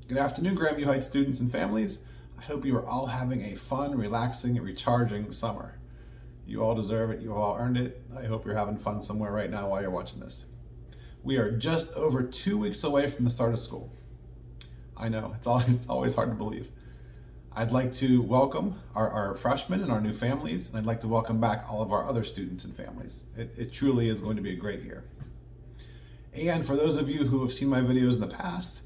Good afternoon, Grandview Heights students and families. I hope you are all having a fun, relaxing, and recharging summer. You all deserve it. You all earned it. I hope you're having fun somewhere right now while you're watching this. We are just over 2 weeks away from the start of school. I know, it's always hard to believe. I'd like to welcome our freshmen and our new families, and I'd like to welcome back all of our other students and families. It truly is going to be a great year. And for those of you who have seen my videos in the past,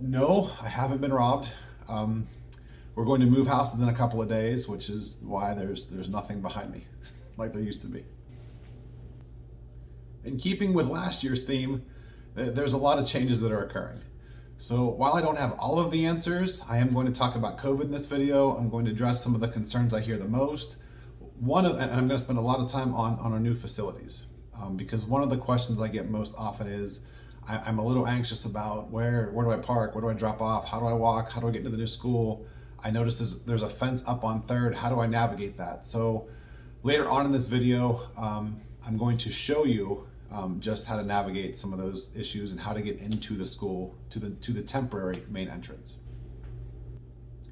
no, I haven't been robbed. We're going to move houses in a couple of days, which is why there's nothing behind me like there used to be. In keeping with last year's theme, there's a lot of changes that are occurring. So while I don't have all of the answers, I am going to talk about COVID in this video. I'm going to address some of the concerns I hear the most. And I'm going to spend a lot of time on our new facilities, because one of the questions I get most often is, I'm a little anxious about where do I park, where do I drop off, how do I walk, how do I get into the new school? I noticed there's a fence up on 3rd, how do I navigate that? So later on in this video, I'm going to show you just how to navigate some of those issues and how to get into the school, to the temporary main entrance.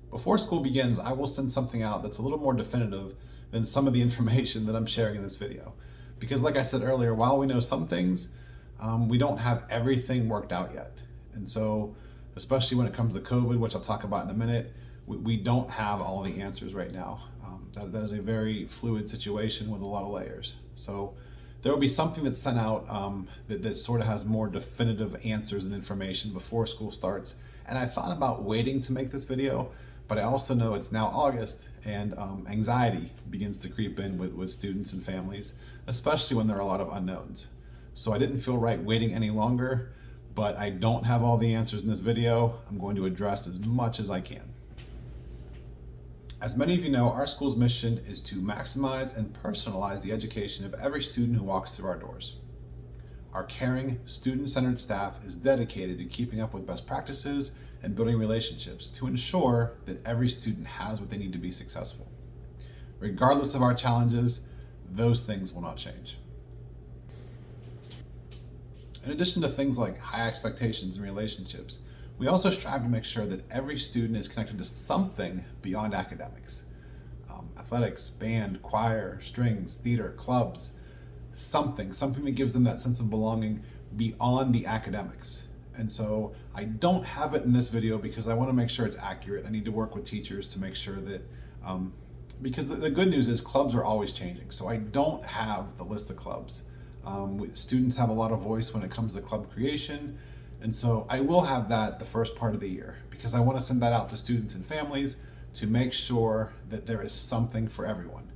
Before school begins, I will send something out that's a little more definitive than some of the information that I'm sharing in this video. Because like I said earlier, while we know some things, we don't have everything worked out yet. And so, especially when it comes to COVID, which I'll talk about in a minute, we don't have all the answers right now. That is a very fluid situation with a lot of layers. So there will be something that's sent out that sort of has more definitive answers and information before school starts. And I thought about waiting to make this video, but I also know it's now August and anxiety begins to creep in with students and families, especially when there are a lot of unknowns. So I didn't feel right waiting any longer, but I don't have all the answers in this video. I'm going to address as much as I can. As many of you know, our school's mission is to maximize and personalize the education of every student who walks through our doors. Our caring, student-centered staff is dedicated to keeping up with best practices and building relationships to ensure that every student has what they need to be successful. Regardless of our challenges, those things will not change. In addition to things like high expectations and relationships, we also strive to make sure that every student is connected to something beyond academics. Athletics, band, choir, strings, theater, clubs, something that gives them that sense of belonging beyond the academics. And so I don't have it in this video because I want to make sure it's accurate. I need to work with teachers to make sure that, because the good news is clubs are always changing. So I don't have the list of clubs. Students have a lot of voice when it comes to club creation. And so I will have that the first part of the year because I want to send that out to students and families to make sure that there is something for everyone.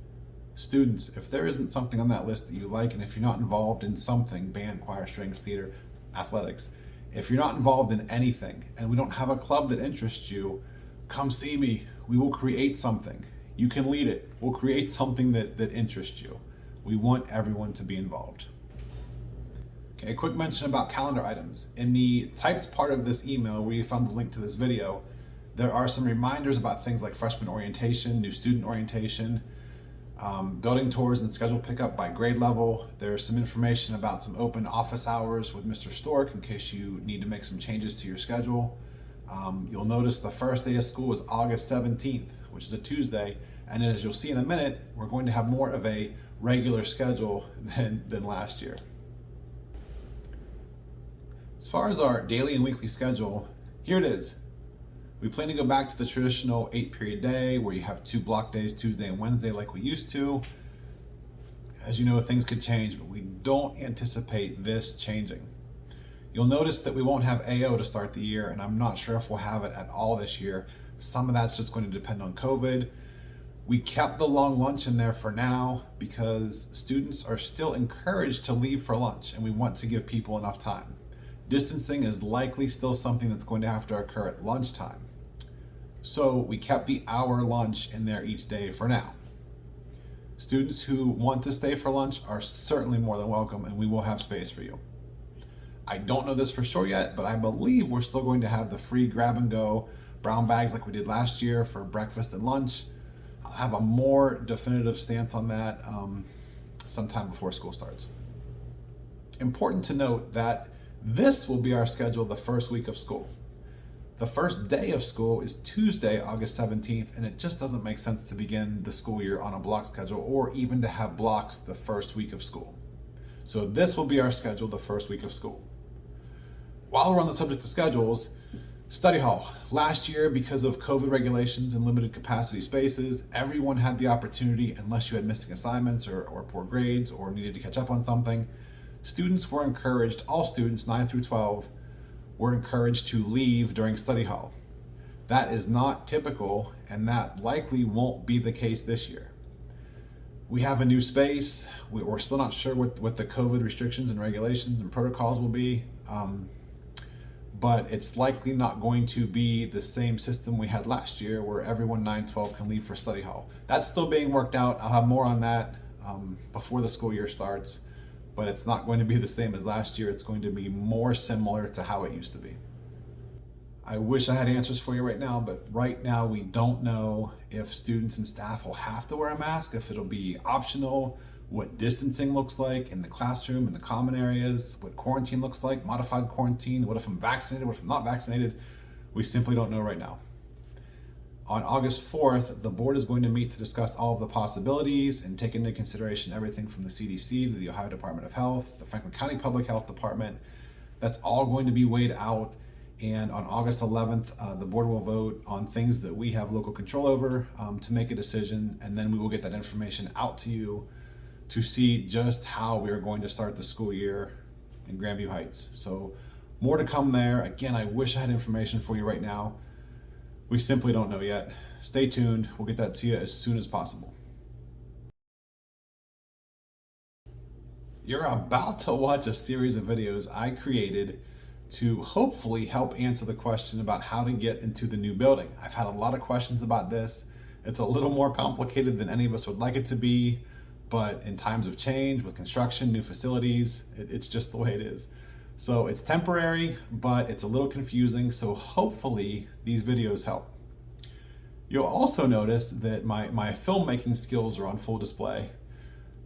Students, if there isn't something on that list that you like, and if you're not involved in something, band, choir, strings, theater, athletics, if you're not involved in anything and we don't have a club that interests you, come see me. We will create something. You can lead it. We'll create something that interests you. We want everyone to be involved. Okay, a quick mention about calendar items. In the typed part of this email where you found the link to this video, there are some reminders about things like freshman orientation, new student orientation, building tours and schedule pickup by grade level. There's some information about some open office hours with Mr. Stork in case you need to make some changes to your schedule. You'll notice the first day of school is August 17th, which is a Tuesday. And as you'll see in a minute, we're going to have more of a regular schedule than last year. As far as our daily and weekly schedule, here it is. We plan to go back to the traditional 8-period day where you have 2 block days, Tuesday and Wednesday like we used to. As you know, things could change, but we don't anticipate this changing. You'll notice that we won't have AO to start the year, and I'm not sure if we'll have it at all this year. Some of that's just going to depend on COVID. We kept the long lunch in there for now because students are still encouraged to leave for lunch, and we want to give people enough time. Distancing is likely still something that's going to have to occur at lunchtime. So we kept the hour lunch in there each day for now. Students who want to stay for lunch are certainly more than welcome, and we will have space for you. I don't know this for sure yet, but I believe we're still going to have the free grab and go brown bags like we did last year for breakfast and lunch. I'll have a more definitive stance on that sometime before school starts. Important to note that this will be our schedule the first week of school. The first day of school is Tuesday, August 17th, and it just doesn't make sense to begin the school year on a block schedule or even to have blocks the first week of school. So this will be our schedule the first week of school. While we're on the subject of schedules, study hall. Last year, because of COVID regulations and limited capacity spaces, everyone had the opportunity, unless you had missing assignments or poor grades or needed to catch up on something, students were encouraged, all students 9 through 12, were encouraged to leave during study hall. That is not typical, and that likely won't be the case this year. We have a new space. We're still not sure what the COVID restrictions and regulations and protocols will be, but it's likely not going to be the same system we had last year where everyone 9-12 can leave for study hall. That's still being worked out. I'll have more on that before the school year starts, but it's not going to be the same as last year. It's going to be more similar to how it used to be. I wish I had answers for you right now, but right now we don't know if students and staff will have to wear a mask, if it'll be optional, what distancing looks like in the classroom, in the common areas, what quarantine looks like, modified quarantine, what if I'm vaccinated, what if I'm not vaccinated. We simply don't know right now. On August 4th, the board is going to meet to discuss all of the possibilities and take into consideration everything from the CDC to the Ohio Department of Health, the Franklin County Public Health Department. That's all going to be weighed out. And on August 11th, the board will vote on things that we have local control over to make a decision. And then we will get that information out to you to see just how we are going to start the school year in Grandview Heights. So more to come there. Again, I wish I had information for you right now. We simply don't know yet. Stay tuned. We'll get that to you as soon as possible. You're about to watch a series of videos I created to hopefully help answer the question about how to get into the new building. I've had a lot of questions about this. It's a little more complicated than any of us would like it to be, but in times of change with construction, new facilities, it's just the way it is. So it's temporary, but it's a little confusing. So hopefully these videos help. You'll also notice that my filmmaking skills are on full display.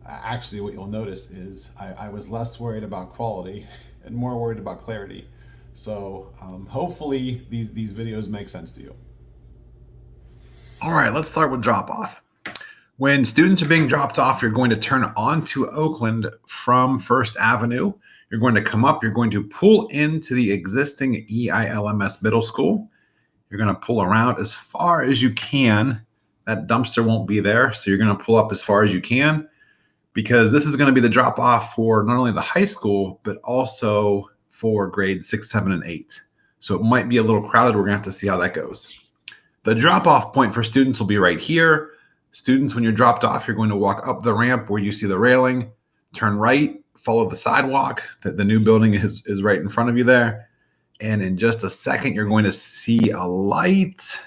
Actually, what you'll notice is I was less worried about quality and more worried about clarity. So hopefully these videos make sense to you. All right, let's start with drop off. When students are being dropped off, you're going to turn onto Oakland from First Avenue. You're going to come up, you're going to pull into the existing EILMS middle school. You're going to pull around as far as you can. That dumpster won't be there, so you're going to pull up as far as you can, because this is going to be the drop off for not only the high school, but also for grades 6, 7, and 8. So it might be a little crowded. We're going to have to see how that goes. The drop off point for students will be right here. Students, when you're dropped off, you're going to walk up the ramp where you see the railing, turn right, follow the sidewalk. The new building is right in front of you there. And in just a second, you're going to see a light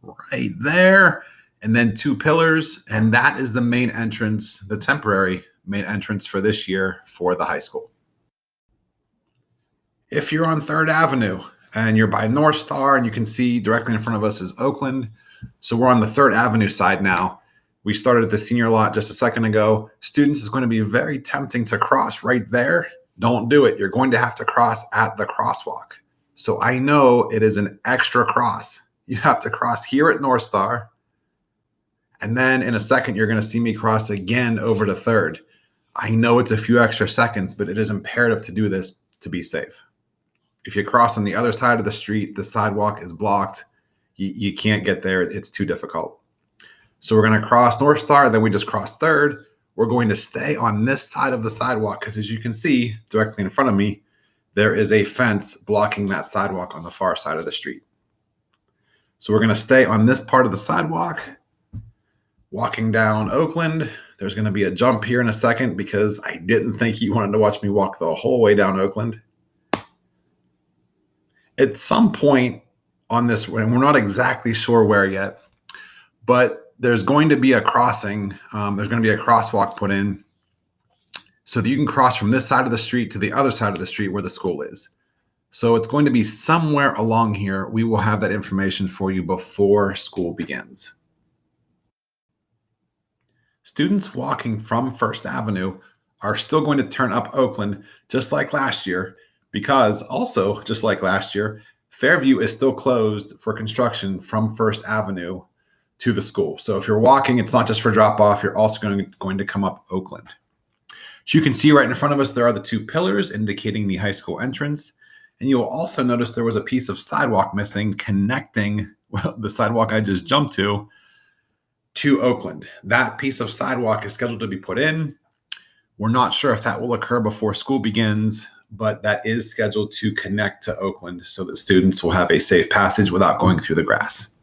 right there, and then 2 pillars. And that is the main entrance, the temporary main entrance for this year for the high school. If you're on 3rd Avenue and you're by North Star, and you can see directly in front of us is Oakland. So we're on the 3rd Avenue side now. We started at the senior lot just a second ago. Students, is going to be very tempting to cross right there. Don't do it. You're going to have to cross at the crosswalk. So I know it is an extra cross. You have to cross here at North Star. And then in a second, you're going to see me cross again over to 3rd. I know it's a few extra seconds, but it is imperative to do this to be safe. If you cross on the other side of the street, the sidewalk is blocked. You can't get there. It's too difficult. So we're going to cross North Star, then we just cross 3rd. We're going to stay on this side of the sidewalk because, as you can see directly in front of me, there is a fence blocking that sidewalk on the far side of the street. So we're going to stay on this part of the sidewalk, walking down Oakland. There's going to be a jump here in a second because I didn't think you wanted to watch me walk the whole way down Oakland. At some point on this, and we're not exactly sure where yet, but there's going to be a crossing. There's going to be a crosswalk put in so that you can cross from this side of the street to the other side of the street where the school is. So it's going to be somewhere along here. We will have that information for you before school begins. Students walking from First Avenue are still going to turn up Oakland just like last year, because also, just like last year, Fairview is still closed for construction from First Avenue to the school. So if you're walking, it's not just for drop off, you're also going to come up Oakland. So you can see right in front of us, there are the two pillars indicating the high school entrance. And you will also notice there was a piece of sidewalk missing connecting the sidewalk I just jumped to Oakland. That piece of sidewalk is scheduled to be put in. We're not sure if that will occur before school begins, but that is scheduled to connect to Oakland so that students will have a safe passage without going through the grass.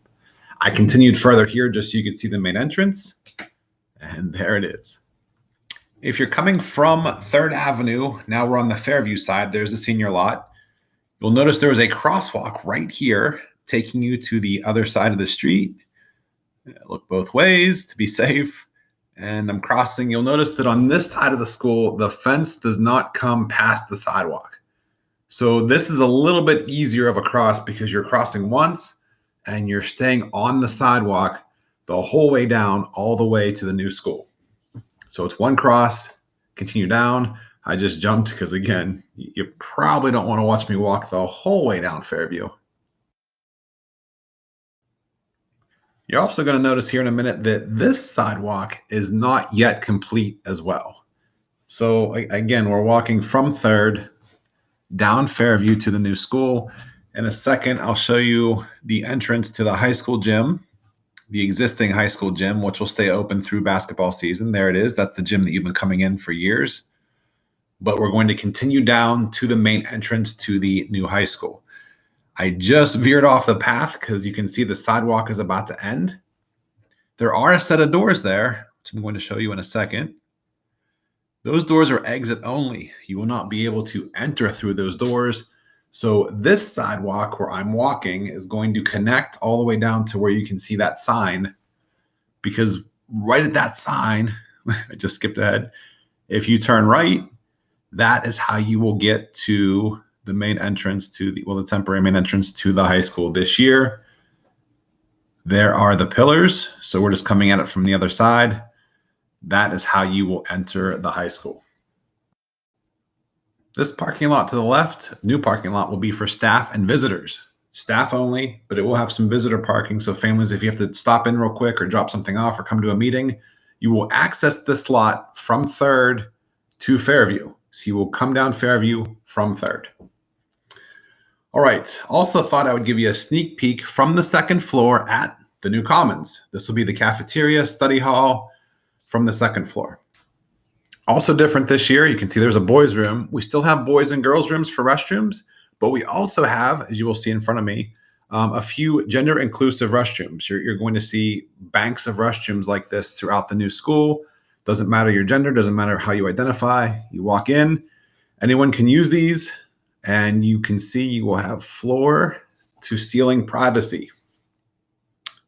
I continued further here just so you can see the main entrance, and there it is. If you're coming from 3rd Avenue, now we're on the Fairview side, there's the senior lot. You'll notice there was a crosswalk right here taking you to the other side of the street. Look both ways to be safe. And I'm crossing. You'll notice that on this side of the school, the fence does not come past the sidewalk. So this is a little bit easier of a cross because you're crossing once and you're staying on the sidewalk the whole way down, all the way to the new school. So it's one cross, continue down. I just jumped because, again, you probably don't want to watch me walk the whole way down Fairview. You're also going to notice here in a minute that this sidewalk is not yet complete as well. So again, we're walking from 3rd down Fairview to the new school. In a second, I'll show you the entrance to the high school gym, the existing high school gym, which will stay open through basketball season. There it is. That's the gym that you've been coming in for years. But we're going to continue down to the main entrance to the new high school. I just veered off the path because you can see the sidewalk is about to end. There are a set of doors there, which I'm going to show you in a second. Those doors are exit only. You will not be able to enter through those doors. So this sidewalk where I'm walking is going to connect all the way down to where you can see that sign, because right at that sign, I just skipped ahead. If you turn right, that is how you will get to the main entrance to the temporary main entrance to the high school this year. There are the pillars. So we're just coming at it from the other side. That is how you will enter the high school. This parking lot to the left, new parking lot, will be for staff and visitors. Staff only, but it will have some visitor parking. So families, if you have to stop in real quick or drop something off or come to a meeting, you will access this lot from 3rd to Fairview. So you will come down Fairview from 3rd. All right. Also thought I would give you a sneak peek from the 2nd floor at the new Commons. This will be the cafeteria, study hall from the 2nd floor. Also different this year, you can see there's a boys' room. We still have boys and girls' rooms for restrooms, but we also have, as you will see in front of me, a few gender-inclusive restrooms. You're going to see banks of restrooms like this throughout the new school. Doesn't matter your gender, doesn't matter how you identify. You walk in, anyone can use these, and you can see you will have floor-to-ceiling privacy.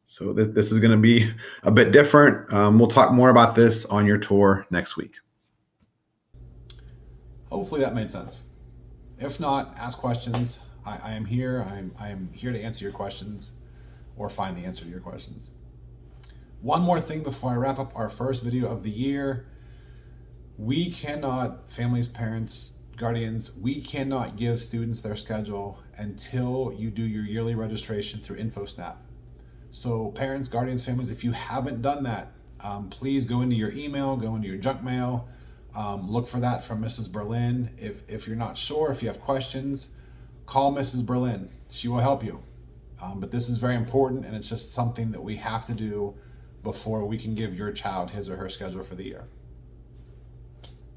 So this is going to be a bit different. We'll talk more about this on your tour next week. Hopefully that made sense. If not, ask questions. I am here. I am here to answer your questions or find the answer to your questions. One more thing before I wrap up our first video of the year. We cannot, families, parents, guardians, we cannot give students their schedule until you do your yearly registration through InfoSnap. So parents, guardians, families, if you haven't done that, please go into your email, go into your junk mail, look for that from Mrs. Berlin. If you're not sure, if you have questions, call Mrs. Berlin. She will help you. But this is very important, and it's just something that we have to do before we can give your child his or her schedule for the year.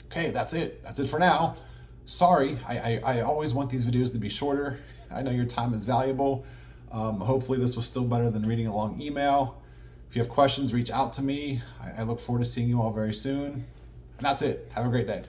Okay, that's it. That's it for now. Sorry, I always want these videos to be shorter. I know your time is valuable. Hopefully this was still better than reading a long email. If you have questions, reach out to me. I look forward to seeing you all very soon. And that's it. Have a great day.